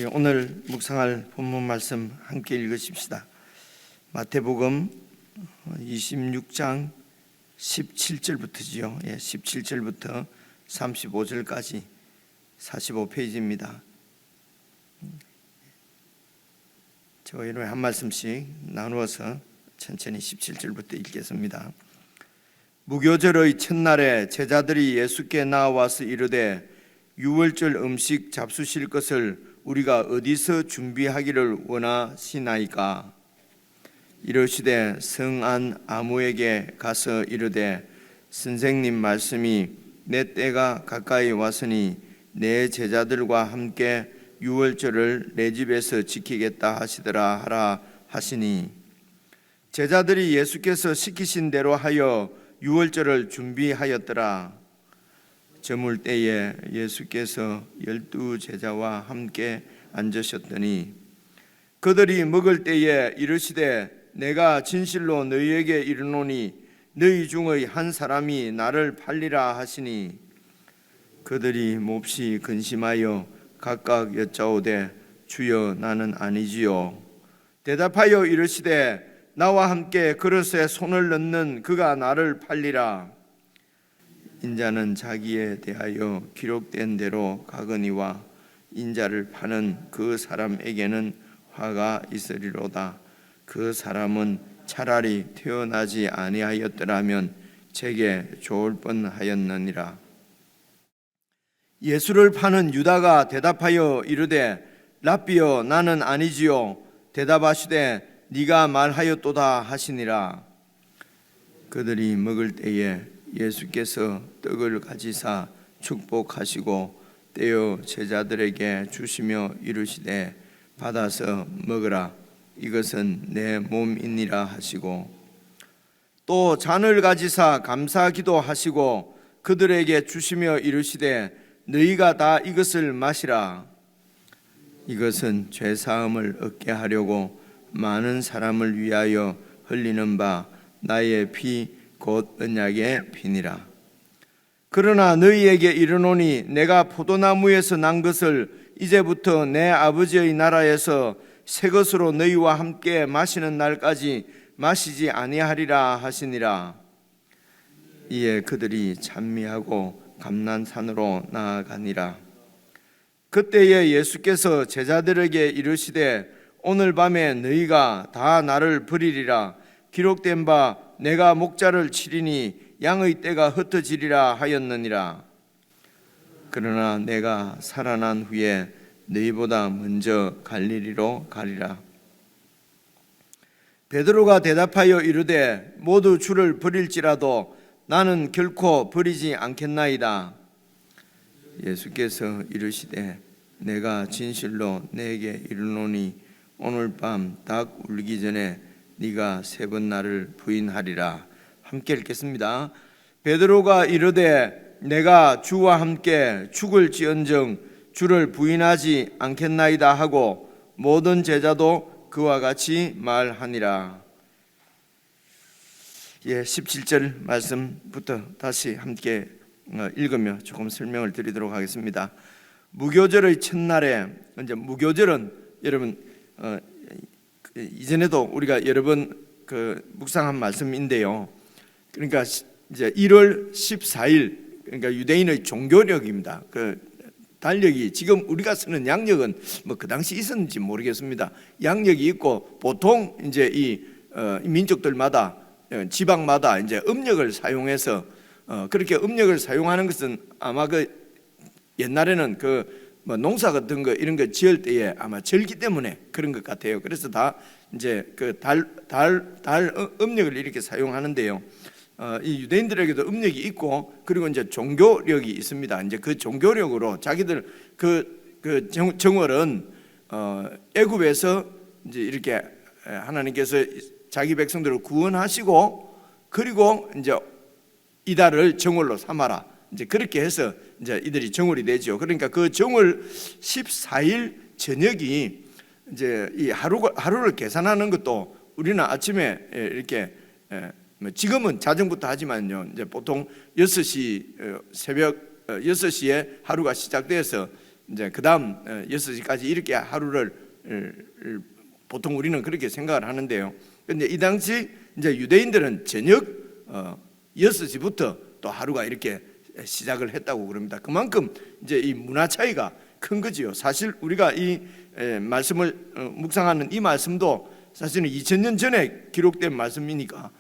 오늘 묵상할 본문 말씀 함께 읽으십시다. 마태복음 26장 17절부터지요. 17절부터 35절까지 45페이지입니다. 저희로 한 말씀씩 나누어서 천천히 17절부터 읽겠습니다. 무교절의 첫날에 제자들이 예수께 나와서 이르되 유월절 음식 잡수실 것을 우리가 어디서 준비하기를 원하시나이까? 이르시되 성안 아무에게 가서 이르되 선생님 말씀이 내 때가 가까이 왔으니 내 제자들과 함께 유월절을 내 집에서 지키겠다 하시더라 하라 하시니, 제자들이 예수께서 시키신 대로 하여 유월절을 준비하였더라. 저물 때에 예수께서 12 제자와 함께 앉으셨더니 그들이 먹을 때에 이르시되 내가 진실로 너희에게 이르노니 너희 중의 한 사람이 나를 팔리라 하시니, 그들이 몹시 근심하여 각각 여짜오되 주여 나는 아니지요. 대답하여 이르시되 나와 함께 그릇에 손을 넣는 그가 나를 팔리라. 인자는 자기에 대하여 기록된 대로 가거니와 인자를 파는 그 사람에게는 화가 있으리로다. 그 사람은 차라리 태어나지 아니하였더라면 제게 좋을 뻔하였느니라. 예수를 파는 유다가 대답하여 이르되 랍비여 나는 아니지요. 대답하시되 네가 말하였도다 하시니라. 그들이 먹을 때에 예수께서 떡을 가지사 축복하시고 떼어 제자들에게 주시며 이르시되 받아서 먹으라. 이것은 내 몸이니라 하시고, 또 잔을 가지사 감사 기도하시고 그들에게 주시며 이르시되 너희가 다 이것을 마시라. 이것은 죄사함을 얻게 하려고 많은 사람을 위하여 흘리는 바 나의 피 곧 언약의 피니라. 그러나 너희에게 이르노니 내가 포도나무에서 난 것을 이제부터 내 아버지의 나라에서 새 것으로 너희와 함께 마시는 날까지 마시지 아니하리라 하시니라. 이에 그들이 찬미하고 감난산으로 나아가니라. 그때에 예수께서 제자들에게 이르시되 오늘 밤에 너희가 다 나를 버리리라. 기록된 바 내가 목자를 치리니 양의 떼가 흩어지리라 하였느니라. 그러나 내가 살아난 후에 너희보다 먼저 갈릴리로 가리라. 베드로가 대답하여 이르되 모두 주를 버릴지라도 나는 결코 버리지 않겠나이다. 예수께서 이르시되 내가 진실로 내게 이르노니 오늘 밤 닭 울기 전에 네가 3번 나를 부인하리라. 함께 읽겠습니다. 베드로가 이르되 내가 주와 함께 죽을지언정 주를 부인하지 않겠나이다 하고 모든 제자도 그와 같이 말하니라. 17절 말씀부터 다시 함께 읽으며 조금 설명을 드리도록 하겠습니다. 무교절의 첫날에, 이제 무교절은 여러분 이전에도 우리가 여러 번 묵상한 말씀인데요. 그러니까 이제 1월 14일, 그러니까 유대인의 종교력입니다. 그 달력이 지금 우리가 쓰는 양력은 뭐 그 당시 있었는지 모르겠습니다. 양력이 있고 보통 이제 이 민족들마다 지방마다 이제 음력을 사용해서 그렇게 음력을 사용하는 것은 아마 그 옛날에는 뭐 농사 같은 거 이런 거 지을 때에 아마 절기 때문에 그런 것 같아요. 그래서 다 이제 그 달 음력을 이렇게 사용하는데요. 이 유대인들에게도 음력이 있고 그리고 이제 종교력이 있습니다. 이제 그 종교력으로 자기들 그 정월은 애굽에서 이제 이렇게 하나님께서 자기 백성들을 구원하시고 그리고 이제 이달을 정월로 삼아라. 이제 그렇게 해서 이제 이들이 정월이 되죠. 그러니까 그 정월 14일 저녁이 이제 이 하루를 계산하는 것도 우리는 아침에 이렇게 지금은 자정부터 하지만요. 이제 보통 6시 새벽 6시에 하루가 시작돼서 이제 그다음 6시까지 이렇게 하루를 보통 우리는 그렇게 생각을 하는데요. 근데 이 당시 이제 유대인들은 저녁 6시부터 또 하루가 이렇게 시작을 했다고 그럽니다. 그만큼 이제 이 문화 차이가 큰 거지요. 사실 우리가 이 말씀을 묵상하는 이 말씀도 사실은 2000년 전에 기록된 말씀이니까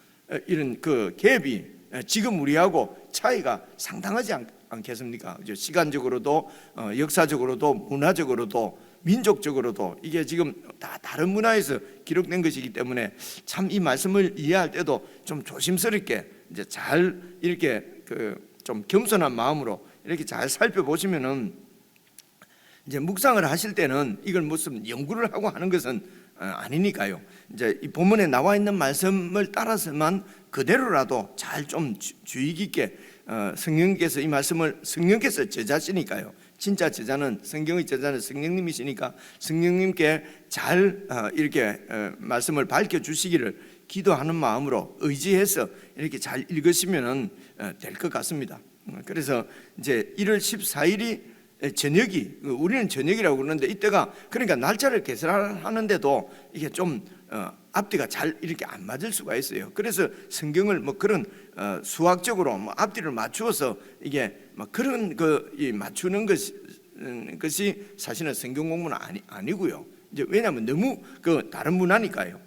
이런 그 갭이 지금 우리하고 차이가 상당하지 않겠습니까? 시간적으로도 역사적으로도 문화적으로도 민족적으로도 이게 지금 다 다른 문화에서 기록된 것이기 때문에 참 이 말씀을 이해할 때도 좀 조심스럽게 이제 잘 이렇게 좀 겸손한 마음으로 이렇게 잘 살펴보시면은 이제 묵상을 하실 때는 이걸 무슨 연구를 하고 하는 것은 아니니까요. 이제 이 본문에 나와 있는 말씀을 따라서만 그대로라도 잘 좀 주의 깊게 성령께서 이 말씀을 성령께서 제자시니까요. 진짜 제자는 성경의 제자는 성령님이시니까 성령님께 잘 이렇게 말씀을 밝혀 주시기를 기도하는 마음으로 의지해서 이렇게 잘 읽으시면은 될 것 같습니다. 그래서 이제 1월 14일이 저녁이 우리는 저녁이라고 그러는데 이때가 그러니까 날짜를 계산하는데도 이게 좀 앞뒤가 잘 이렇게 안 맞을 수가 있어요. 그래서 성경을 뭐 그런 수학적으로 뭐 앞뒤를 맞추어서 이게 막 그런 이 맞추는 것이 사실은 성경 공부는 아니고요. 이제 왜냐하면 너무 다른 문화니까요.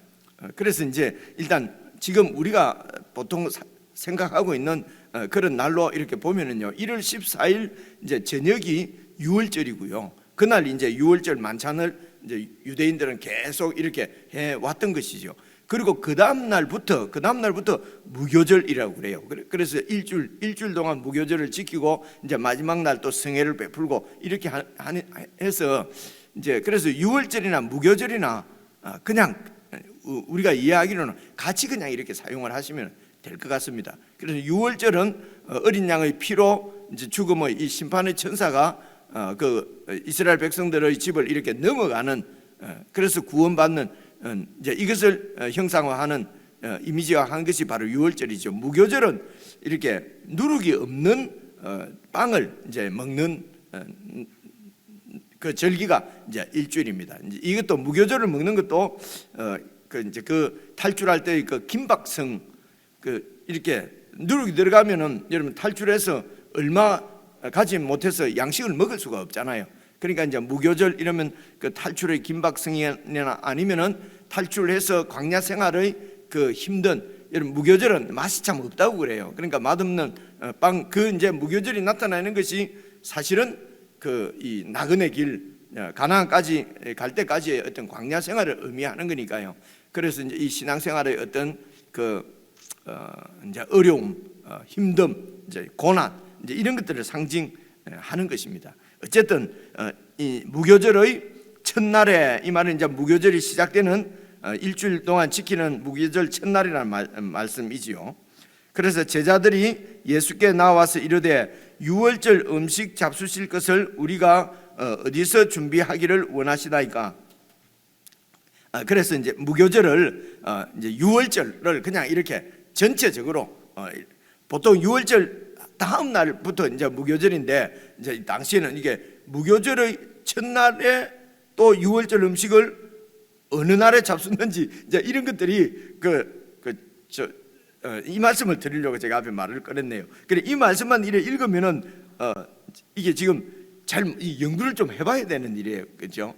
그래서 이제 일단 지금 우리가 보통 생각하고 있는 그런 날로 이렇게 보면은요, 1월 14일 이제 저녁이 유월절이고요. 그날 이제 유월절 만찬을 이제 유대인들은 계속 이렇게 해 왔던 것이죠. 그리고 그 다음 날부터 무교절이라고 그래요. 그래서 일주일 동안 무교절을 지키고 이제 마지막 날 또 성회를 베풀고 이렇게 해서 이제 그래서 유월절이나 무교절이나 그냥 우리가 이해하기로는 같이 그냥 이렇게 사용을 하시면 될 것 같습니다. 그래서 유월절은 어린 양의 피로 이제 죽음의 이 심판의 천사가 이스라엘 백성들의 집을 이렇게 넘어가는 그래서 구원받는 이제 이것을 형상화하는 이미지화한 것이 바로 유월절이죠. 무교절은 이렇게 누룩이 없는 빵을 이제 먹는 그 절기가 이제 일주일입니다. 이제 이것도 무교절을 먹는 것도 이제 탈출할 때의 김박성 이렇게 누룩이 들어가면은 여러분 탈출해서 얼마 가지 못해서 양식을 먹을 수가 없잖아요. 그러니까 이제 무교절 이러면 탈출의 긴박성이나 아니면은 탈출해서 광야 생활의 힘든 여러분 무교절은 맛이 참 없다고 그래요. 그러니까 맛없는 빵 이제 무교절이 나타나는 것이 사실은 이 나그네 길 가나안까지 갈 때까지의 어떤 광야 생활을 의미하는 거니까요. 그래서 이제 이 신앙생활의 어떤 이제 어려움, 힘듦, 이제 고난 이제 이런 것들을 상징하는 것입니다. 어쨌든 이 무교절의 첫날에 이 말은 이제 무교절이 시작되는 일주일 동안 지키는 무교절 첫날이라는 말씀이지요. 그래서 제자들이 예수께 나와서 이르되 유월절 음식 잡수실 것을 우리가 어디서 준비하기를 원하시나이까? 그래서 이제 무교절을 이제 유월절을 그냥 이렇게 전체적으로 보통 유월절 다음 날부터 이제 무교절인데 이제 당시에는 이게 무교절의 첫날에 또 유월절 음식을 어느 날에 잡수는지 이제 이런 것들이 이 말씀을 드리려고 제가 앞에 말을 꺼냈네요. 그래 이 말씀만 이래 읽으면은 이게 지금 잘 연구를 좀 해봐야 되는 일이에요, 그렇죠?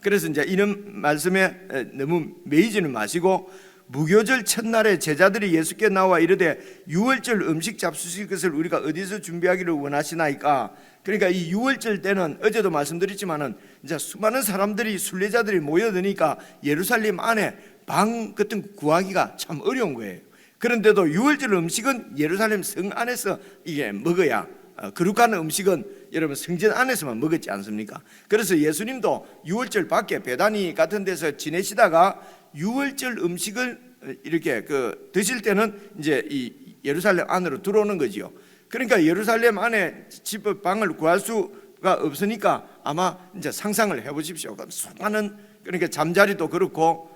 그래서 이제 이런 말씀에 너무 매이지는 마시고 무교절 첫날에 제자들이 예수께 나와 이르되 유월절 음식 잡수실 것을 우리가 어디서 준비하기를 원하시나이까? 그러니까 이 유월절 때는 어제도 말씀드렸지만은 이제 수많은 사람들이 순례자들이 모여드니까 예루살렘 안에 방 같은 구하기가 참 어려운 거예요. 그런데도 유월절 음식은 예루살렘 성 안에서 이게 먹어야 거룩한 음식은 여러분 성전 안에서만 먹었지 않습니까? 그래서 예수님도 유월절 밖에 베다니 같은 데서 지내시다가 유월절 음식을 이렇게 드실 때는 이제 이 예루살렘 안으로 들어오는 거지요. 그러니까 예루살렘 안에 집 방을 구할 수가 없으니까 아마 이제 상상을 해보십시오. 수많은 그러니까 잠자리도 그렇고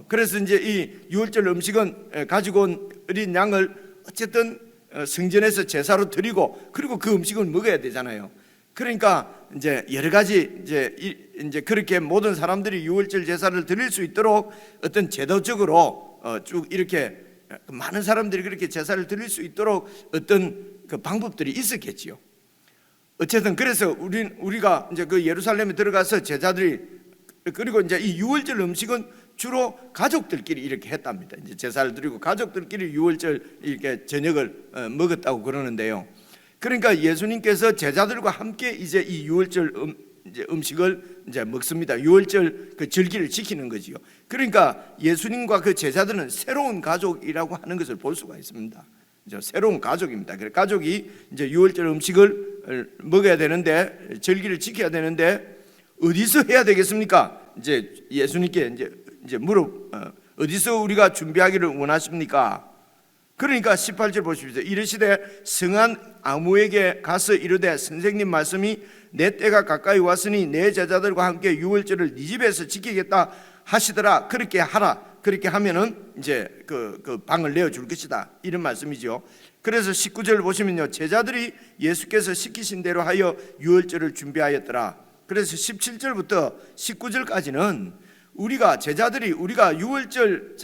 그래서 이제 이 유월절 음식은 가지고 온 어린 양을 어쨌든 성전에서 제사로 드리고 그리고 그 음식을 먹어야 되잖아요. 그러니까 이제 여러 가지 이제 그렇게 모든 사람들이 유월절 제사를 드릴 수 있도록 어떤 제도적으로 쭉 이렇게 많은 사람들이 그렇게 제사를 드릴 수 있도록 어떤 그 방법들이 있었겠지요. 어쨌든 그래서 우리가 이제 그 예루살렘에 들어가서 제자들이, 그리고 이제 이 유월절 음식은 주로 가족들끼리 이렇게 했답니다. 이제 제사를 드리고 가족들끼리 유월절 이렇게 저녁을 먹었다고 그러는데요. 그러니까 예수님께서 제자들과 함께 이제 이 유월절 음식을 이제 먹습니다. 유월절 그 절기를 지키는 거지요. 그러니까 예수님과 그 제자들은 새로운 가족이라고 하는 것을 볼 수가 있습니다. 새로운 가족입니다. 그래서 가족이 이제 유월절 음식을 먹어야 되는데, 절기를 지켜야 되는데 어디서 해야 되겠습니까? 이제 예수님께 이제 어디서 우리가 준비하기를 원하십니까? 그러니까 18절 보십시오. 이르시되 성한 아무에게 가서 이르되 선생님 말씀이 내 때가 가까이 왔으니 내 제자들과 함께 유월절을 네 집에서 지키겠다 하시더라. 그렇게 하라. 그렇게 하면은 이제 그 방을 내어 줄 것이다, 이런 말씀이죠. 그래서 19절 보시면요, 제자들이 예수께서 시키신 대로 하여 유월절을 준비하였더라. 그래서 17절부터 19절까지는 우리가 유월절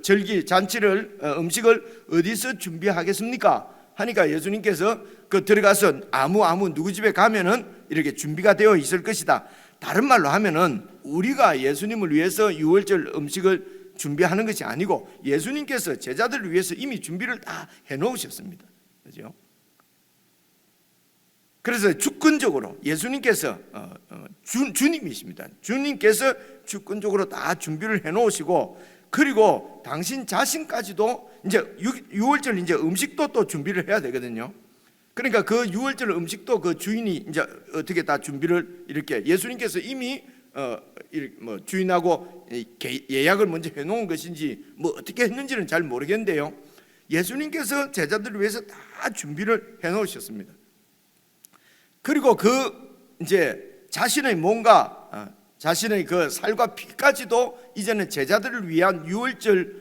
절기 잔치를 음식을 어디서 준비하겠습니까? 하니까 예수님께서 들어가서 아무 누구 집에 가면은 이렇게 준비가 되어 있을 것이다. 다른 말로 하면은 우리가 예수님을 위해서 유월절 음식을 준비하는 것이 아니고 예수님께서 제자들을 위해서 이미 준비를 다 해놓으셨습니다. 그렇죠? 그래서 주권적으로 예수님께서 주님이십니다. 주님께서 주권적으로 다 준비를 해놓으시고, 그리고 당신 자신까지도 이제 유월절 이제 음식도 또 준비를 해야 되거든요. 그러니까 그 유월절 음식도 그 주인이 이제 어떻게 다 준비를 이렇게 예수님께서 이미 주인하고 예약을 먼저 해놓은 것인지 어떻게 했는지는 잘 모르겠는데요. 예수님께서 제자들을 위해서 다 준비를 해놓으셨습니다. 그리고 이제 자신의 몸과 자신의 그 살과 피까지도 이제는 제자들을 위한 유월절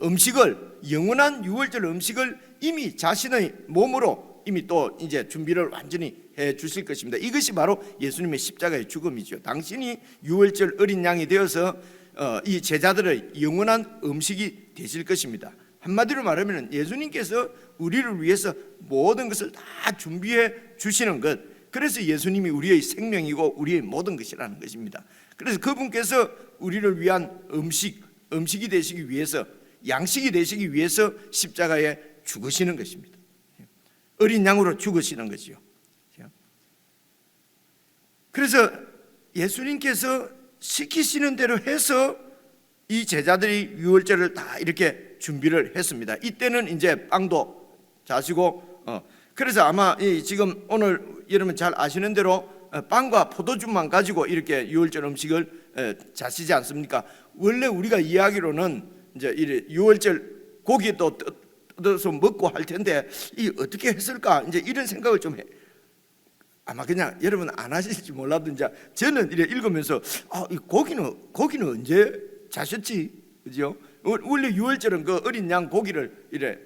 음식을, 영원한 유월절 음식을 이미 자신의 몸으로 이미 또 이제 준비를 완전히 해 주실 것입니다. 이것이 바로 예수님의 십자가의 죽음이죠. 당신이 유월절 어린 양이 되어서 이 제자들의 영원한 음식이 되실 것입니다. 한마디로 말하면 예수님께서 우리를 위해서 모든 것을 다 준비해 주시는 것, 그래서 예수님이 우리의 생명이고 우리의 모든 것이라는 것입니다. 그래서 그분께서 우리를 위한 음식이 되시기 위해서, 양식이 되시기 위해서 십자가에 죽으시는 것입니다. 어린 양으로 죽으시는 거지요. 그래서 예수님께서 시키시는 대로 해서 이 제자들이 유월절을 다 이렇게 준비를 했습니다. 이때는 이제 빵도 자시고, 그래서 아마 지금 오늘 여러분 잘 아시는 대로 빵과 포도주만 가지고 이렇게 유월절 음식을 자시지 않습니까? 원래 우리가 이야기로는 이제 유월절 고기도 뜯어서 먹고 할 텐데 이 어떻게 했을까? 이제 이런 생각을 좀 해. 아마 그냥 여러분 안 하실지 몰라도 이제 저는 이래 읽으면서 이 고기는 언제 자셨지? 그죠? 원래 유월절은 그 어린 양 고기를 이래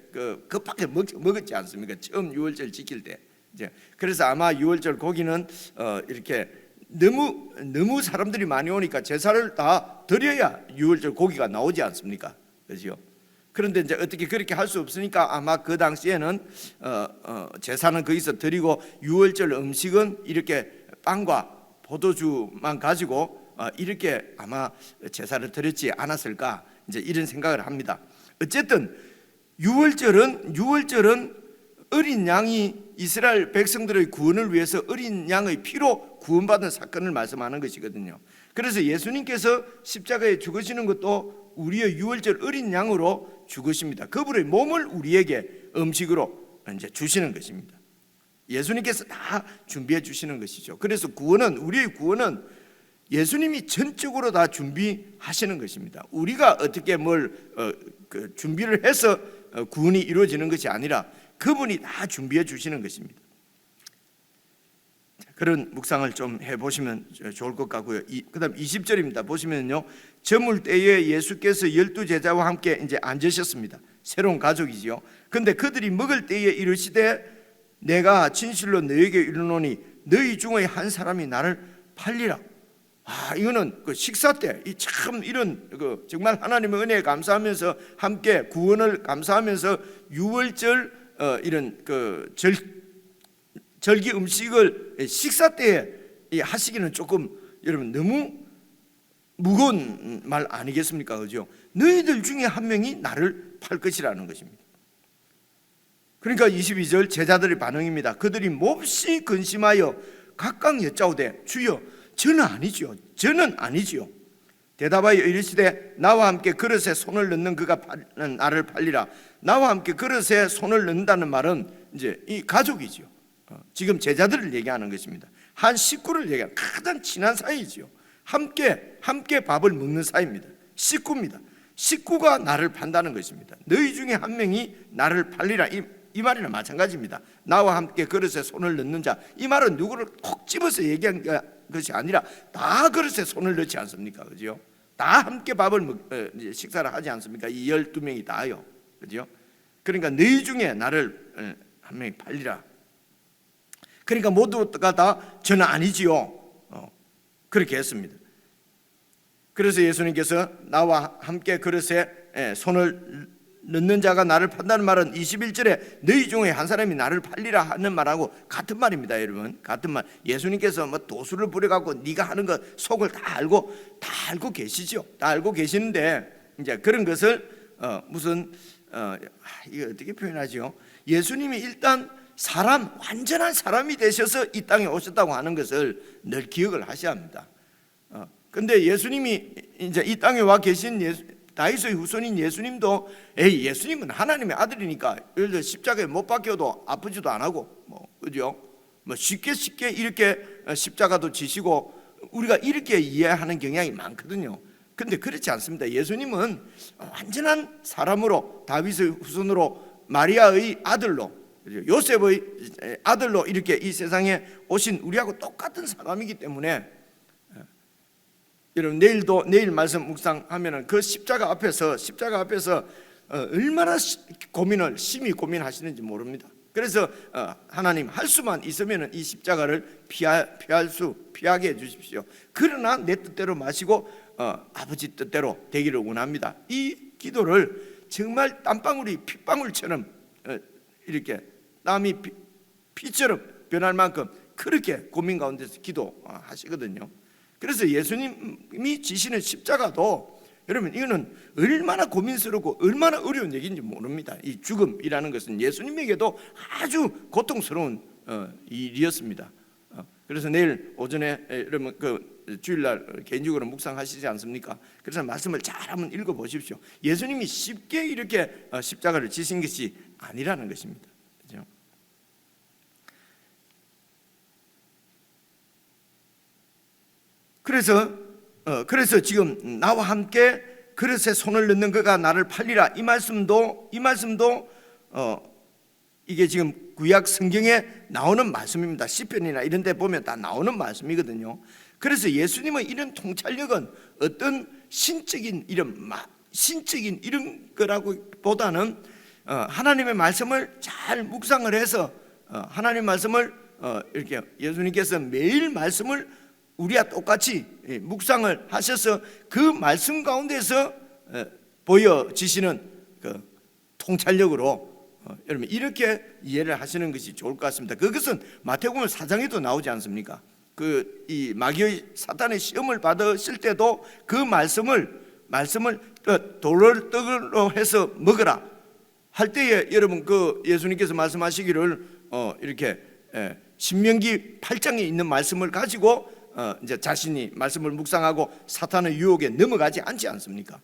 급하게 먹었지 않습니까? 처음 유월절 지킬 때. 이제 그래서 아마 유월절 고기는 이렇게 너무 사람들이 많이 오니까 제사를 다 드려야 유월절 고기가 나오지 않습니까? 그죠? 그런데 이제 어떻게 그렇게 할 수 없으니까 아마 그 당시에는 제사는 거기서 드리고 유월절 음식은 이렇게 빵과 포도주만 가지고 이렇게 아마 제사를 드렸지 않았을까, 이제 이런 생각을 합니다. 어쨌든 유월절은 어린 양이 이스라엘 백성들의 구원을 위해서 어린 양의 피로 구원받은 사건을 말씀하는 것이거든요. 그래서 예수님께서 십자가에 죽으시는 것도 우리의 유월절 어린 양으로 죽으십니다. 그분의 몸을 우리에게 음식으로 이제 주시는 것입니다. 예수님께서 다 준비해 주시는 것이죠. 그래서 우리의 구원은 예수님이 전적으로 다 준비하시는 것입니다. 우리가 어떻게 준비를 해서 구원이 이루어지는 것이 아니라 그분이 다 준비해 주시는 것입니다. 그런 묵상을 좀 해보시면 좋을 것 같고요. 그 다음 20절입니다. 보시면요, 저물 때에 예수께서 12제자와 함께 이제 앉으셨습니다. 새로운 가족이지요. 근데 그들이 먹을 때에 이르시되 내가 진실로 너에게 이르노니 너희 중에 한 사람이 나를 팔리라. 이거는 그 식사 때 참 이런 정말 하나님의 은혜에 감사하면서 함께 구원을 감사하면서 유월절 이런 절기 음식을 식사 때에 하시기는 조금 여러분 너무 무거운 말 아니겠습니까? 그죠? 너희들 중에 한 명이 나를 팔 것이라는 것입니다. 그러니까 22절 제자들의 반응입니다. 그들이 몹시 근심하여 각각 여짜오되 주여 저는 아니지요. 저는 아니지요. 대답하여 이르시되 나와 함께 그릇에 손을 넣는 그가 나를 팔리라. 나와 함께 그릇에 손을 넣는다는 말은 이제 이 가족이지요. 지금 제자들을 얘기하는 것입니다. 한 식구를 얘기하는 가장 친한 사이지요. 함께 밥을 먹는 사이입니다. 식구입니다. 식구가 나를 판다는 것입니다. 너희 중에 한 명이 나를 팔리라. 이 말이나 마찬가지입니다. 나와 함께 그릇에 손을 넣는 자. 이 말은 누구를 콕 집어서 얘기한 것이 아니라 다 그릇에 손을 넣지 않습니까? 그죠? 다 함께 식사를 하지 않습니까? 이 12명이 다요. 그죠? 그러니까 너희 중에 나를 한 명이 팔리라. 그러니까 모두가 다 저는 아니지요. 그렇게 했습니다. 그래서 예수님께서 나와 함께 그릇에 손을 넣는 자가 나를 판다는 말은 21절에 너희 중에 한 사람이 나를 팔리라 하는 말하고 같은 말입니다. 여러분, 같은 말. 예수님께서 뭐 도수를 부려갖고 네가 하는 것 속을 다 알고 계시죠. 다 알고 계시는데 이제 그런 것을 이거 어떻게 표현하죠? 예수님이 일단 완전한 사람이 되셔서 이 땅에 오셨다고 하는 것을 늘 기억을 하셔야 합니다. 근데 예수님이 이제 이 땅에 와 계신 다윗의 후손인 예수님도 예수님은 하나님의 아들이니까 예를 들어 십자가에 못 박혀도 아프지도 안 하고 그죠? 쉽게 이렇게 십자가도 지시고 우리가 이렇게 이해하는 경향이 많거든요. 근데 그렇지 않습니다. 예수님은 완전한 사람으로 다윗의 후손으로 마리아의 아들로 요셉의 아들로 이렇게 이 세상에 오신 우리하고 똑같은 사람이기 때문에 여러분 내일 말씀 묵상하면은 그 십자가 앞에서 얼마나 심히 고민하시는지 모릅니다. 그래서 하나님 할 수만 있으면은 이 십자가를 피하게 해주십시오. 그러나 내 뜻대로 마시고 아버지 뜻대로 되기를 원합니다. 이 기도를 정말 땀방울이 핏방울처럼 이렇게 땀이 피처럼 변할 만큼 그렇게 고민 가운데서 기도하시거든요. 그래서 예수님이 지시는 십자가도 여러분 이거는 얼마나 고민스럽고 얼마나 어려운 얘기인지 모릅니다. 이 죽음이라는 것은 예수님에게도 아주 고통스러운 일이었습니다. 그래서 내일 오전에 여러분 주일날 개인적으로 묵상하시지 않습니까? 그래서 말씀을 잘 한번 읽어보십시오. 예수님이 쉽게 이렇게 십자가를 지신 것이 아니라는 것입니다. 그렇죠? 그래서 지금 나와 함께 그릇에 손을 넣는 그가 나를 팔리라 이 말씀도 이게 지금 구약 성경에 나오는 말씀입니다. 시편이나 이런 데 보면 다 나오는 말씀이거든요. 그래서 예수님의 이런 통찰력은 어떤 신적인 이런 거라고 보다는 하나님의 말씀을 잘 묵상을 해서 하나님 말씀을 이렇게 예수님께서 매일 말씀을 우리와 똑같이 묵상을 하셔서 그 말씀 가운데서 보여지시는 그 통찰력으로 여러분 이렇게 이해를 하시는 것이 좋을 것 같습니다. 그것은 마태복음 4장에도 나오지 않습니까? 이 마귀의 사탄의 시험을 받으실 때도 그 말씀을 돌을 떡으로 해서 먹으라 할 때에 여러분 예수님께서 말씀하시기를 이렇게 신명기 8장에 있는 말씀을 가지고 이제 자신이 말씀을 묵상하고 사탄의 유혹에 넘어가지 않지 않습니까?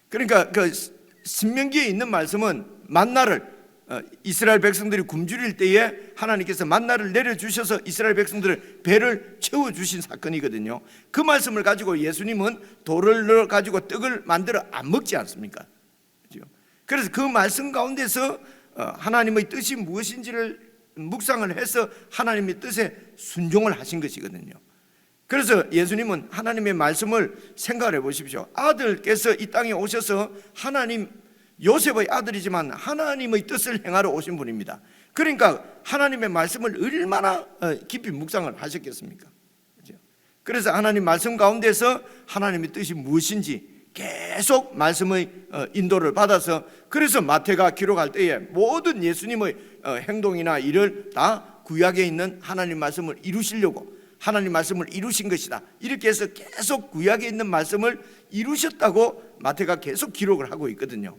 그러니까 신명기에 있는 말씀은 만나를 이스라엘 백성들이 굶주릴 때에 하나님께서 만나를 내려주셔서 이스라엘 백성들의 배를 채워주신 사건이거든요. 그 말씀을 가지고 예수님은 돌을 넣어 가지고 떡을 만들어 안 먹지 않습니까? 그래서 그 말씀 가운데서 하나님의 뜻이 무엇인지를 묵상을 해서 하나님의 뜻에 순종을 하신 것이거든요. 그래서 예수님은 하나님의 말씀을 생각해 보십시오. 아들께서 이 땅에 오셔서 요셉의 아들이지만 하나님의 뜻을 행하러 오신 분입니다. 그러니까 하나님의 말씀을 얼마나 깊이 묵상을 하셨겠습니까? 그렇죠? 그래서 하나님 말씀 가운데서 하나님의 뜻이 무엇인지 계속 말씀의 인도를 받아서, 그래서 마태가 기록할 때에 모든 예수님의 행동이나 일을 다 구약에 있는 하나님 말씀을 이루시려고 하나님 말씀을 이루신 것이다, 이렇게 해서 계속 구약에 있는 말씀을 이루셨다고 마태가 계속 기록을 하고 있거든요.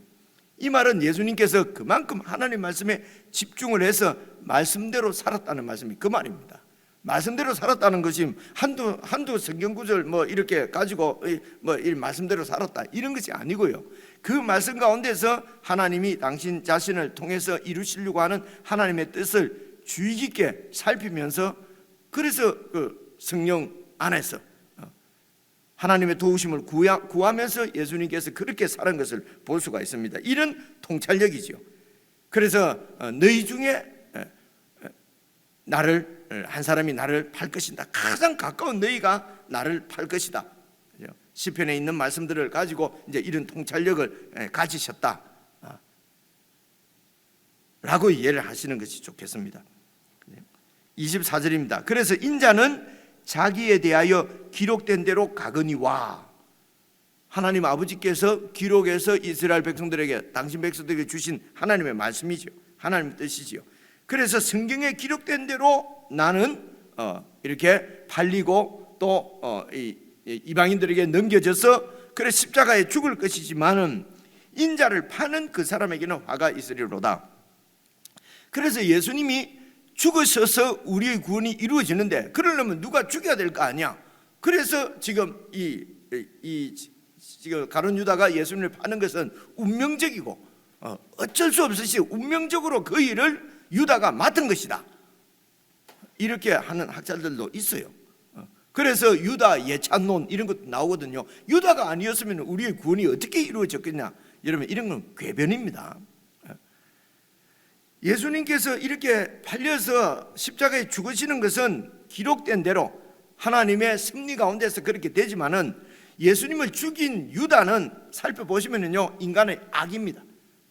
이 말은 예수님께서 그만큼 하나님 말씀에 집중을 해서 말씀대로 살았다는 말씀이 그 말입니다. 말씀대로 살았다는 것이 한두 성경 구절 이렇게 가지고 이 말씀대로 살았다 이런 것이 아니고요. 그 말씀 가운데서 하나님이 당신 자신을 통해서 이루시려고 하는 하나님의 뜻을 주의 깊게 살피면서, 그래서 그 성령 안에서 하나님의 도우심을 구하면서 예수님께서 그렇게 사는 것을 볼 수가 있습니다. 이런 통찰력이죠. 그래서 너희 중에 한 사람이 나를 팔 것이다. 가장 가까운 너희가 나를 팔 것이다. 시편에 있는 말씀들을 가지고 이제 이런 통찰력을 가지셨다 라고 이해를 하시는 것이 좋겠습니다. 24절입니다. 그래서 인자는 자기에 대하여 기록된 대로 가거니와, 하나님 아버지께서 기록해서 이스라엘 백성들에게, 당신 백성들에게 주신 하나님의 말씀이죠. 하나님의 뜻이지요. 그래서 성경에 기록된 대로 나는 이렇게 팔리고 또 이방인들에게 넘겨져서 그래 십자가에 죽을 것이지만은 인자를 파는 그 사람에게는 화가 있으리로다. 그래서 예수님이 죽으셔서 우리의 구원이 이루어지는데, 그러려면 누가 죽여야 될 거 아니야. 그래서 지금 지금 가룟 유다가 예수님을 파는 것은 운명적이고 어쩔 수 없이 운명적으로 그 일을 유다가 맡은 것이다, 이렇게 하는 학자들도 있어요. 그래서 유다 예찬론 이런 것도 나오거든요. 유다가 아니었으면 우리의 구원이 어떻게 이루어졌겠냐. 여러분, 이런 건 궤변입니다. 예수님께서 이렇게 팔려서 십자가에 죽으시는 것은 기록된 대로 하나님의 섭리 가운데서 그렇게 되지만은, 예수님을 죽인 유다는 살펴보시면요, 인간의 악입니다.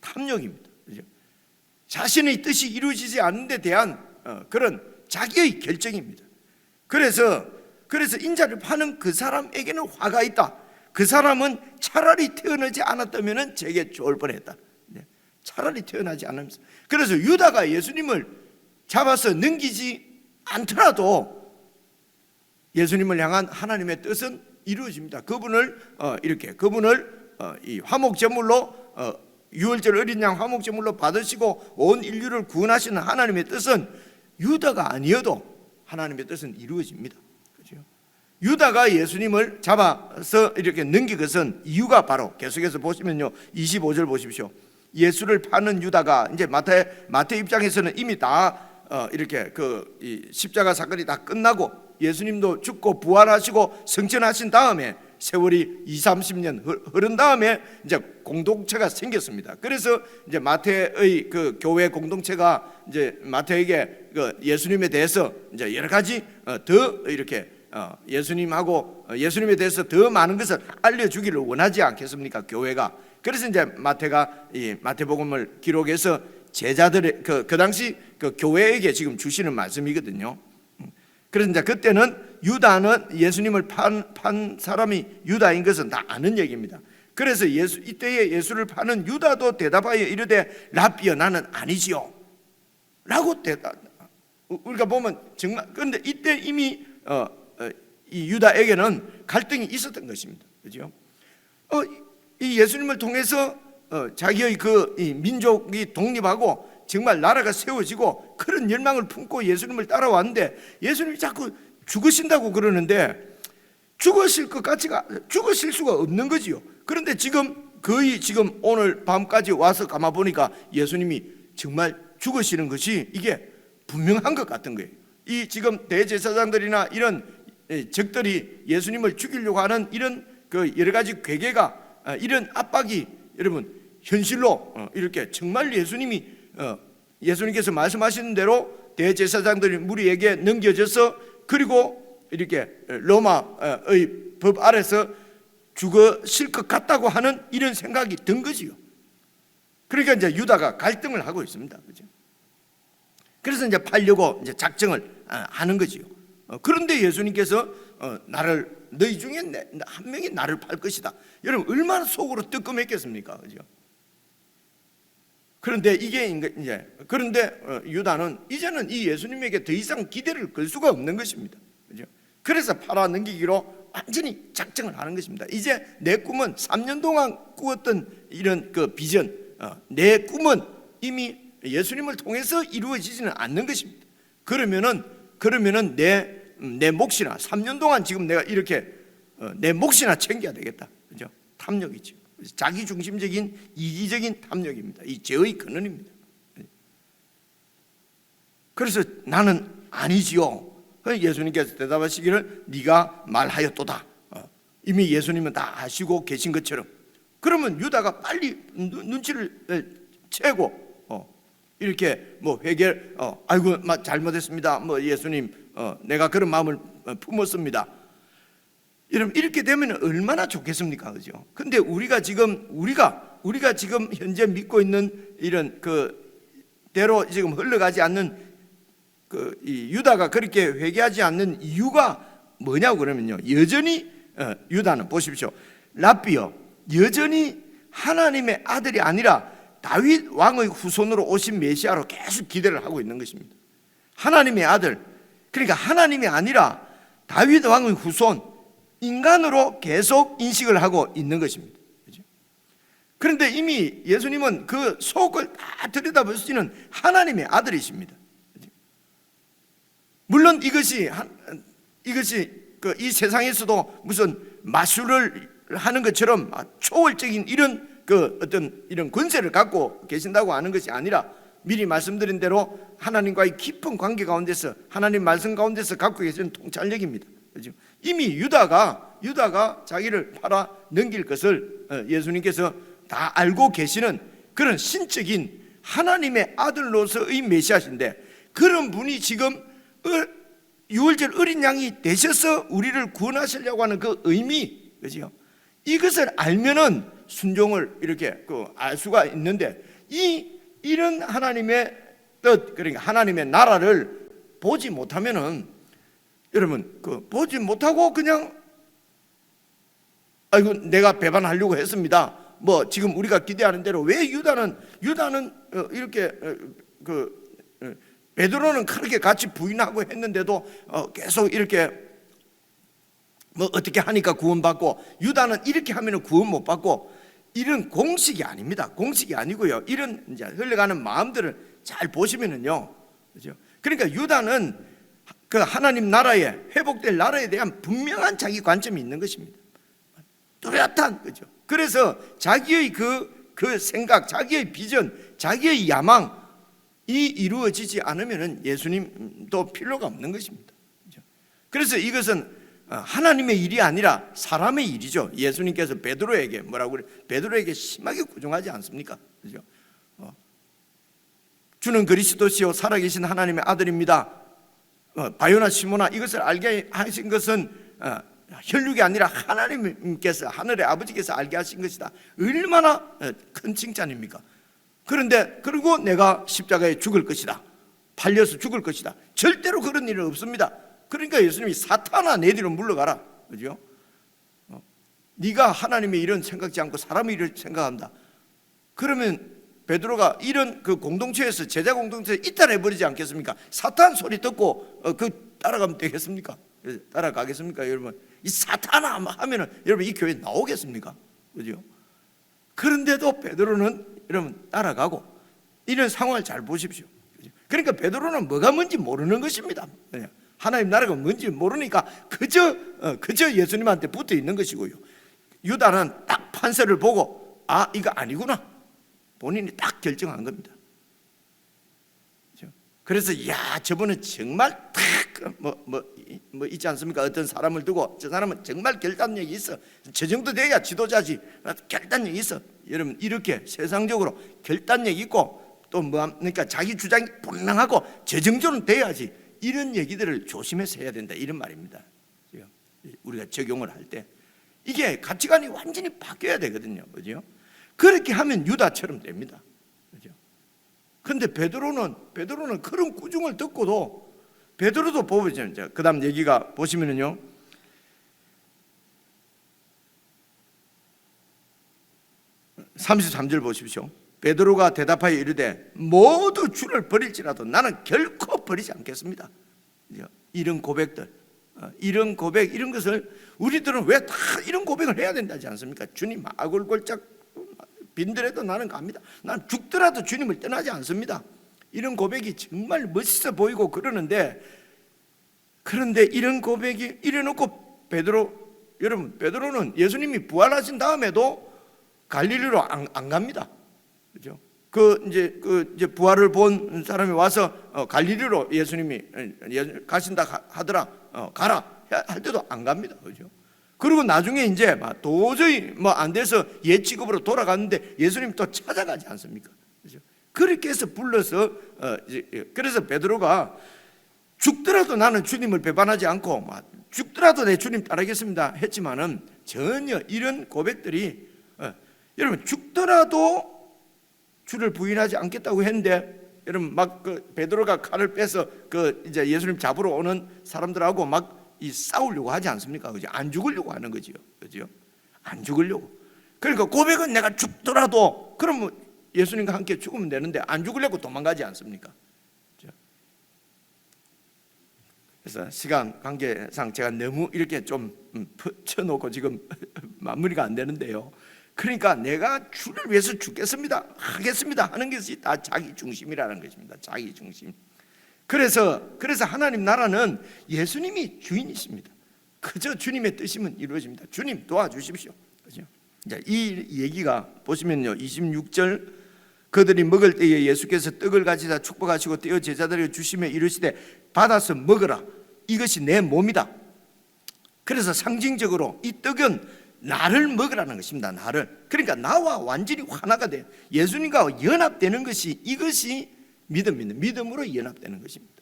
탐욕입니다. 그렇죠? 자신의 뜻이 이루어지지 않는 데 대한 그런 자기의 결정입니다. 그래서 인자를 파는 그 사람에게는 화가 있다. 그 사람은 차라리 태어나지 않았다면 제게 좋을 뻔했다. 차라리 태어나지 않으면서. 그래서 유다가 예수님을 잡아서 넘기지 않더라도 예수님을 향한 하나님의 뜻은 이루어집니다. 그분을 이 화목제물로, 유월절 어린 양 화목제물로 받으시고 온 인류를 구원하시는 하나님의 뜻은 유다가 아니어도 하나님의 뜻은 이루어집니다. 그렇죠? 유다가 예수님을 잡아서 이렇게 넘긴 것은 이유가 바로, 계속해서 보시면요, 25절 보십시오. 예수를 파는 유다가, 이제 마태 입장에서는 이미 다 이렇게 이 십자가 사건이 다 끝나고 예수님도 죽고 부활하시고 승천하신 다음에 세월이 20-30년 흐른 다음에 이제 공동체가 생겼습니다. 그래서 이제 마태의 그 교회 공동체가 이제 마태에게 그 예수님에 대해서 이제 여러 가지 더 이렇게 예수님에 대해서 더 많은 것을 알려주기를 원하지 않겠습니까, 교회가. 그래서 이제 마태가 이 마태복음을 기록해서 제자들의 그 당시 그 교회에게 지금 주시는 말씀이거든요. 그래서 이제 그때는 유다는 예수님을 판 사람이 유다인 것은 다 아는 얘기입니다. 그래서 이때에 예수를 파는 유다도 대답하여 이르되 라삐여 나는 아니지요 라고 우리가 보면 정말, 그런데 이때 이미 이 유다에게는 갈등이 있었던 것입니다. 그죠? 이 예수님을 통해서 자기의 이 민족이 독립하고 정말 나라가 세워지고 그런 열망을 품고 예수님을 따라왔는데, 예수님이 자꾸 죽으신다고 그러는데 죽으실 수가 없는 거지요. 그런데 거의 오늘 밤까지 와서 가만 보니까 예수님이 정말 죽으시는 것이 이게 분명한 것 같은 거예요. 이 지금 대제사장들이나 이런 적들이 예수님을 죽이려고 하는 이런 그 여러 가지 괴계가, 이런 압박이 여러분 현실로 이렇게 정말 예수님께서 말씀하시는 대로 대제사장들이 무리에게 넘겨져서, 그리고 이렇게 로마의 법 아래서 죽으실 것 같다고 하는 이런 생각이 든 거지요. 그러니까 이제 유다가 갈등을 하고 있습니다. 그죠? 그래서 이제 팔려고 이제 작정을 하는 거지요. 그런데 예수님께서 너희 중에 한 명이 나를 팔 것이다. 여러분 얼마나 속으로 뜨끔했겠습니까, 그죠? 그런데 그런데 유다는 이제는 이 예수님에게 더 이상 기대를 걸 수가 없는 것입니다, 그죠? 그래서 팔아 넘기기로 완전히 작정을 하는 것입니다. 이제 내 꿈은 3년 동안 꾸었던 이런 그 비전, 내 꿈은 이미 예수님을 통해서 이루어지지는 않는 것입니다. 그러면은 내 몫이나 3년 동안 지금 내가 이렇게 내 몫이나 챙겨야 되겠다, 그죠? 탐욕이죠. 자기 중심적인 이기적인 탐욕입니다. 이 죄의 근원입니다. 그래서 나는 아니지요. 예수님께서 대답하시기를 네가 말하였도다. 이미 예수님은 다 아시고 계신 것처럼. 그러면 유다가 빨리 눈치를 채고 이렇게 아이고 잘못했습니다. 잘못했습니다. 예수님 내가 그런 마음을 품었습니다. 여러분 이렇게 되면 얼마나 좋겠습니까, 그죠? 근데 우리가 지금 현재 믿고 있는 이런 대로 지금 흘러가지 않는 이 유다가 그렇게 회개하지 않는 이유가 뭐냐고 그러면요, 여전히 유다는 보십시오, 랍비요, 여전히 하나님의 아들이 아니라 다윗 왕의 후손으로 오신 메시아로 계속 기대를 하고 있는 것입니다. 하나님의 아들, 그러니까 하나님이 아니라 다윗 왕의 후손, 인간으로 계속 인식을 하고 있는 것입니다. 그런데 이미 예수님은 그 속을 다 들여다보시는 하나님의 아들이십니다. 물론 이것이 이 세상에서도 무슨 마술을 하는 것처럼 초월적인 이런 어떤 이런 권세를 갖고 계신다고 하는 것이 아니라, 미리 말씀드린 대로 하나님과의 깊은 관계 가운데서, 하나님 말씀 가운데서 갖고 계시는 통찰력입니다. 그렇죠? 이미 유다가 자기를 팔아 넘길 것을 예수님께서 다 알고 계시는 그런 신적인 하나님의 아들로서의 메시아신데, 그런 분이 지금 유월절 어린 양이 되셔서 우리를 구원하시려고 하는 그 의미, 그죠? 이것을 알면은 순종을 이렇게 알 수가 있는데, 이런 하나님의 뜻, 그러니까 하나님의 나라를 보지 못하면은, 여러분 보지 못하고 그냥 아이고 내가 배반하려고 했습니다. 지금 우리가 기대하는 대로 왜 유다는 이렇게 베드로는 그렇게 같이 부인하고 했는데도 계속 이렇게 어떻게 하니까 구원받고, 유다는 이렇게 하면 구원 못 받고, 이런 공식이 아닙니다. 공식이 아니고요, 이런 이제 흘러가는 마음들을 잘 보시면은요, 그죠? 그러니까 유다는 그 하나님 나라에, 회복될 나라에 대한 분명한 자기 관점이 있는 것입니다. 뚜렷한, 그죠? 그래서 자기의 그 생각, 자기의 비전, 자기의 야망이 이루어지지 않으면은 예수님도 필요가 없는 것입니다. 그죠? 그래서 이것은 하나님의 일이 아니라 사람의 일이죠. 예수님께서 베드로에게 뭐라고 그래? 베드로에게 심하게 구정하지 않습니까? 그죠? 주는 그리스도시요 살아계신 하나님의 아들입니다. 바요나 시모나, 이것을 알게 하신 것은 혈육이 아니라 하나님께서, 하늘의 아버지께서 알게 하신 것이다. 얼마나 큰 칭찬입니까? 그리고 내가 십자가에 죽을 것이다, 팔려서 죽을 것이다. 절대로 그런 일은 없습니다. 그러니까 예수님이 사탄아 내 뒤로 물러가라, 그죠? 네가 하나님의 일은 생각지 않고 사람의 일을 생각한다. 그러면 베드로가 이런 공동체에서, 제자 공동체에서 이탈해버리지 않겠습니까? 사탄 소리 듣고 따라가면 되겠습니까? 따라가겠습니까, 여러분? 이 사탄아 하면은 여러분 이 교회 나오겠습니까? 그죠? 그런데도 베드로는 여러분 따라가고, 이런 상황을 잘 보십시오. 그죠? 그러니까 베드로는 뭐가 뭔지 모르는 것입니다. 하나님 나라가 뭔지 모르니까 그저 예수님한테 붙어 있는 것이고요. 유다는 딱 판세를 보고 이거 아니구나, 본인이 딱 결정한 겁니다. 그래서 저분은 정말 있지 않습니까? 어떤 사람을 두고 저 사람은 정말 결단력이 있어, 저 정도 돼야 지도자지, 결단력이 있어. 여러분 이렇게 세상적으로 결단력 있고 또 그러니까 자기 주장이 분명하고 저 정도는 돼야지, 이런 얘기들을 조심해서 해야 된다, 이런 말입니다. 우리가 적용을 할 때 이게 가치관이 완전히 바뀌어야 되거든요, 그죠? 그렇게 하면 유다처럼 됩니다, 그죠? 근데 베드로는 그런 꾸중을 듣고도 베드로도 보면 그 다음 얘기가 보시면은요, 33절 보십시오. 베드로가 대답하여 이르되 모두 주를 버릴지라도 나는 결코 버리지 않겠습니다. 이런 고백들, 이런 고백, 이런 것을 우리들은 왜 다 이런 고백을 해야 된다지 않습니까? 주님 아골골짝 빈들에도 나는 갑니다. 난 죽더라도 주님을 떠나지 않습니다. 이런 고백이 정말 멋있어 보이고 그러는데, 그런데 이런 고백이 이래놓고 여러분 베드로는 예수님이 부활하신 다음에도 갈릴리로 안 갑니다. 그죠? 이제 부활을 본 사람이 와서 갈릴리로 예수님이 가신다 하더라, 가라 할 때도 안 갑니다. 그죠? 그리고 나중에 이제 도저히 안 돼서 옛 직업으로 돌아갔는데 예수님 또 찾아가지 않습니까? 그죠? 그렇게 해서 불러서 그래서 베드로가 죽더라도 나는 주님을 배반하지 않고 죽더라도 내 주님 따르겠습니다 했지만은 전혀 이런 고백들이 여러분 죽더라도 주를 부인하지 않겠다고 했는데, 여러분 베드로가 칼을 빼서 이제 예수님 잡으러 오는 사람들하고 싸우려고 하지 않습니까? 그죠? 안 죽으려고 하는 거지요. 그죠? 안 죽으려고. 그러니까 고백은 내가 죽더라도, 그러면 예수님과 함께 죽으면 되는데 안 죽으려고 도망가지 않습니까? 그죠? 그래서 시간 관계상 제가 너무 이렇게 좀 쳐놓고 지금 마무리가 안 되는데요. 그러니까 내가 주를 위해서 죽겠습니다, 하겠습니다 하는 것이 다 자기 중심이라는 것입니다. 자기 중심. 그래서 하나님 나라는 예수님이 주인이십니다. 그저 주님의 뜻이면 이루어집니다. 주님 도와주십시오. 그죠? 이 얘기가 보시면요, 26절 그들이 먹을 때에 예수께서 떡을 가지사 축복하시고 떼어 제자들에게 주시며 이르시되 받아서 먹으라, 이것이 내 몸이다. 그래서 상징적으로 이 떡은 나를 먹으라는 것입니다. 나를. 그러니까 나와 완전히 하나가 돼 예수님과 연합되는 것이, 이것이 믿음입니다. 믿음으로 연합되는 것입니다.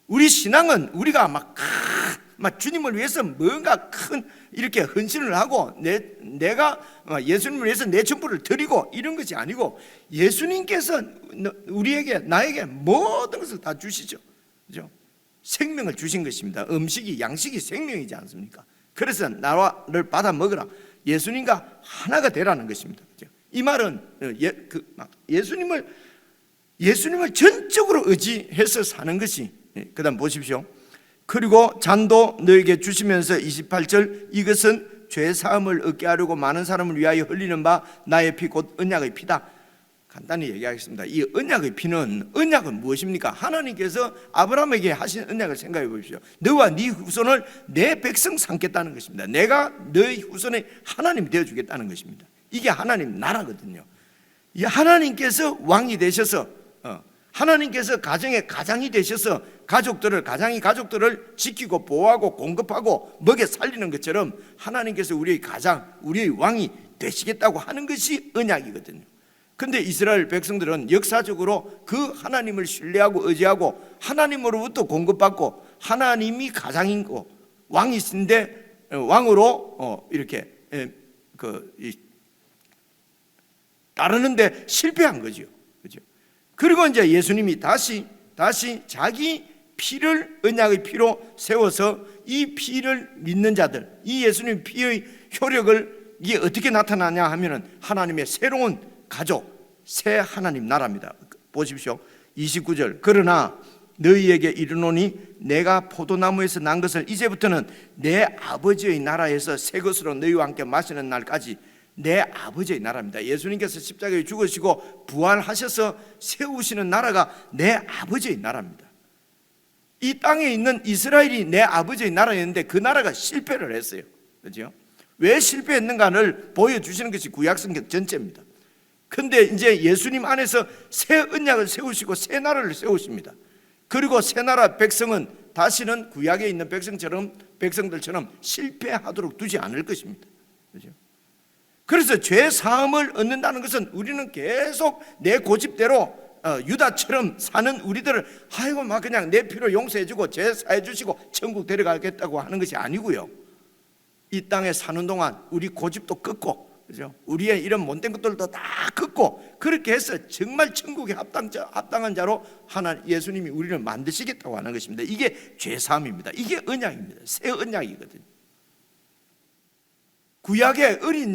우리 신앙은 우리가 막 주님을 위해서 뭔가 큰 이렇게 헌신을 하고 내가 예수님을 위해서 내 전부를 드리고 이런 것이 아니고, 예수님께서 우리에게 나에게 모든 것을 다 주시죠. 그죠? 생명을 주신 것입니다. 양식이 생명이지 않습니까? 그래서 나를 받아 먹으라, 예수님과 하나가 되라는 것입니다. 그죠? 이 말은 예수님을 전적으로 의지해서 사는 것이, 그 다음 보십시오. 그리고 잔도 너에게 주시면서 28절 이것은 죄사함을 얻게 하려고 많은 사람을 위하여 흘리는 바 나의 피 곧 언약의 피다. 간단히 얘기하겠습니다. 이 언약은 무엇입니까? 하나님께서 아브라함에게 하신 언약을 생각해 보십시오. 너와 네 후손을 내 백성 삼겠다는 것입니다. 내가 너의 후손의 하나님 되어주겠다는 것입니다. 이게 하나님 나라거든요. 이 하나님께서 왕이 되셔서 하나님께서 가정의 가장이 되셔서 가정이 가족들을 지키고 보호하고 공급하고 먹여 살리는 것처럼 하나님께서 우리의 가장, 우리의 왕이 되시겠다고 하는 것이 언약이거든요. 근데 이스라엘 백성들은 역사적으로 그 하나님을 신뢰하고 의지하고 하나님으로부터 공급받고 하나님이 가장이고 왕이신데 왕으로 이렇게 따르는데 실패한 거죠. 그죠? 그리고 이제 예수님이 다시 자기 피를 언약의 피로 세워서 이 피를 믿는 자들, 이 예수님 피의 효력을 이게 어떻게 나타나냐 하면은 하나님의 새로운 가족, 새 하나님 나라입니다. 보십시오. 29절 그러나 너희에게 이르노니 내가 포도나무에서 난 것을 이제부터는 내 아버지의 나라에서 새 것으로 너희와 함께 마시는 날까지, 내 아버지의 나라입니다. 예수님께서 십자가에 죽으시고 부활하셔서 세우시는 나라가 내 아버지의 나라입니다. 이 땅에 있는 이스라엘이 내 아버지의 나라였는데 그 나라가 실패를 했어요. 그렇죠? 왜 실패했는가를 보여주시는 것이 구약성경 전체입니다. 근데 이제 예수님 안에서 새 언약을 세우시고 새 나라를 세우십니다. 그리고 새 나라 백성은 다시는 구약에 있는 백성들처럼 실패하도록 두지 않을 것입니다. 그렇죠? 그래서 죄 사함을 얻는다는 것은 우리는 계속 내 고집대로 유다처럼 사는 우리들을 그냥 내 피로 용서해주고 죄 사해주시고 천국 데려가겠다고 하는 것이 아니고요. 이 땅에 사는 동안 우리 고집도 끊고 그죠? 우리의 이런 못된 것들도 다 긋고 그렇게 해서 정말 천국에 합당한 자로 예수님이 우리를 만드시겠다고 하는 것입니다. 이게 죄사함입니다. 이게 언약입니다. 새 언약이거든요. 구약의 어린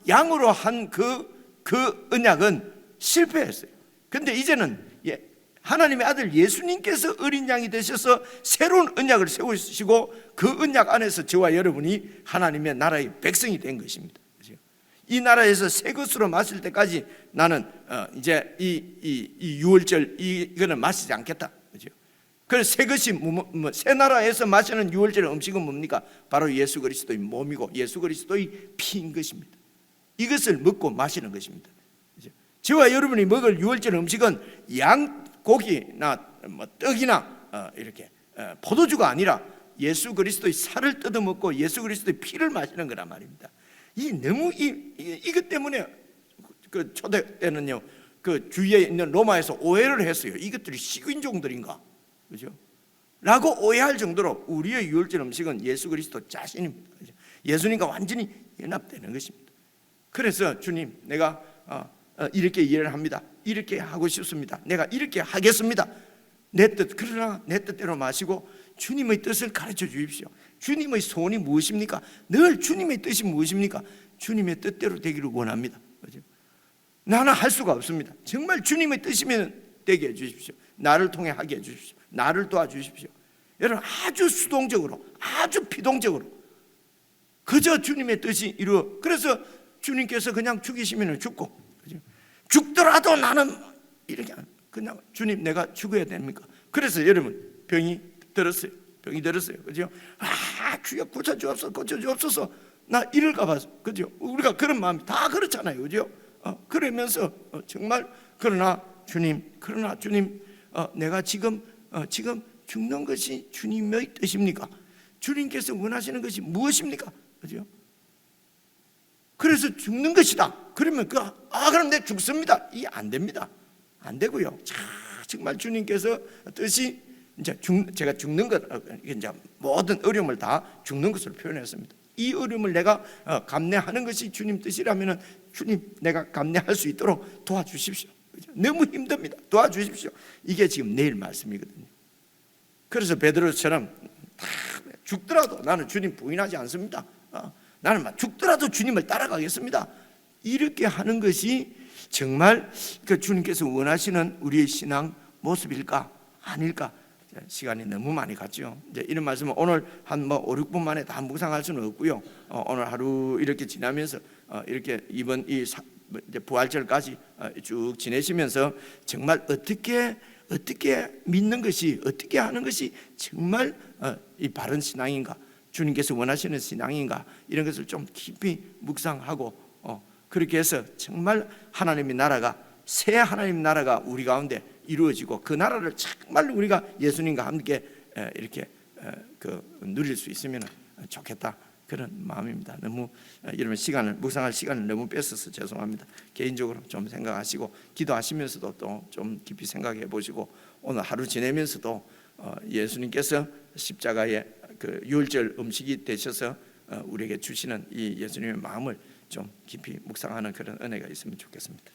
양으로 한 그 언약은 실패했어요. 근데 이제는 하나님의 아들 예수님께서 어린 양이 되셔서 새로운 언약을 세우시고 그 언약 안에서 저와 여러분이 하나님의 나라의 백성이 된 것입니다. 이 나라에서 새 것으로 마실 때까지 나는 이제 이 유월절 이거는 마시지 않겠다. 그죠? 그래서 새 것이 새 나라에서 마시는 유월절 음식은 뭡니까? 바로 예수 그리스도의 몸이고 예수 그리스도의 피인 것입니다. 이것을 먹고 마시는 것입니다. 그죠? 저와 여러분이 먹을 유월절 음식은 양고기나 떡이나 이렇게 포도주가 아니라 예수 그리스도의 살을 뜯어 먹고 예수 그리스도의 피를 마시는 거란 말입니다. 너무 이것 때문에 그 초대 때는요, 그 주위에 있는 로마에서 오해를 했어요. 이것들이 식인종들인가, 그죠? 라고 오해할 정도로 우리의 유월절 음식은 예수 그리스도 자신입니다. 그죠? 예수님과 완전히 연합되는 것입니다. 그래서 주님, 내가 이렇게 이해를 합니다. 이렇게 하고 싶습니다. 내가 이렇게 하겠습니다. 그러나 내 뜻대로 마시고 주님의 뜻을 가르쳐 주십시오. 주님의 소원이 무엇입니까? 늘 주님의 뜻이 무엇입니까? 주님의 뜻대로 되기를 원합니다. 그렇죠? 나는 할 수가 없습니다. 정말 주님의 뜻이면 되게 해주십시오. 나를 통해 하게 해주십시오. 나를 도와주십시오. 여러분, 아주 수동적으로, 아주 비동적으로 그저 주님의 뜻이 이루어. 그래서 주님께서 그냥 죽이시면 죽고, 그렇죠? 죽더라도 나는 이렇게 그냥 주님, 내가 죽어야 됩니까? 그래서 여러분, 병이 들었어요. 그죠? 주여 고쳐주옵소서. 나 이럴까 봐. 그죠? 우리가 그런 마음이 다 그렇잖아요. 그죠? 그러면서 정말 그러나 주님, 내가 지금 죽는 것이 주님의 뜻입니까? 주님께서 원하시는 것이 무엇입니까? 그죠? 그래서 죽는 것이다. 그러면 그럼 내가 죽습니다. 이게 안 됩니다. 안 되고요. 정말 주님께서 뜻이 제가 죽는 것, 이제 모든 어려움을 다 죽는 것으로 표현했습니다. 이 어려움을 내가 감내하는 것이 주님 뜻이라면 주님, 내가 감내할 수 있도록 도와주십시오. 너무 힘듭니다. 도와주십시오. 이게 지금 내일 말씀이거든요. 그래서 베드로처럼 죽더라도 나는 주님 부인하지 않습니다. 나는 죽더라도 주님을 따라가겠습니다. 이렇게 하는 것이 정말 그 주님께서 원하시는 우리의 신앙 모습일까 아닐까? 시간이 너무 많이 갔죠. 이제 이런 말씀은 오늘 한 5, 6분 만에 다 묵상할 수는 없고요. 오늘 하루 이렇게 지나면서 이렇게 이번 이제 부활절까지 쭉 지내시면서 정말 어떻게 믿는 것이, 어떻게 하는 것이 정말 이 바른 신앙인가, 주님께서 원하시는 신앙인가, 이런 것을 좀 깊이 묵상하고 그렇게 해서 정말 하나님의 나라가, 새 하나님 나라가 우리 가운데 이루어지고 그 나라를 정말 우리가 예수님과 함께 이렇게 누릴 수 있으면 좋겠다, 그런 마음입니다. 너무 여러분 묵상할 시간을 너무 뺏어서 죄송합니다. 개인적으로 좀 생각하시고 기도하시면서도 또 좀 깊이 생각해 보시고 오늘 하루 지내면서도 예수님께서 십자가의 그 유월절 음식이 되셔서 우리에게 주시는 이 예수님의 마음을 좀 깊이 묵상하는 그런 은혜가 있으면 좋겠습니다.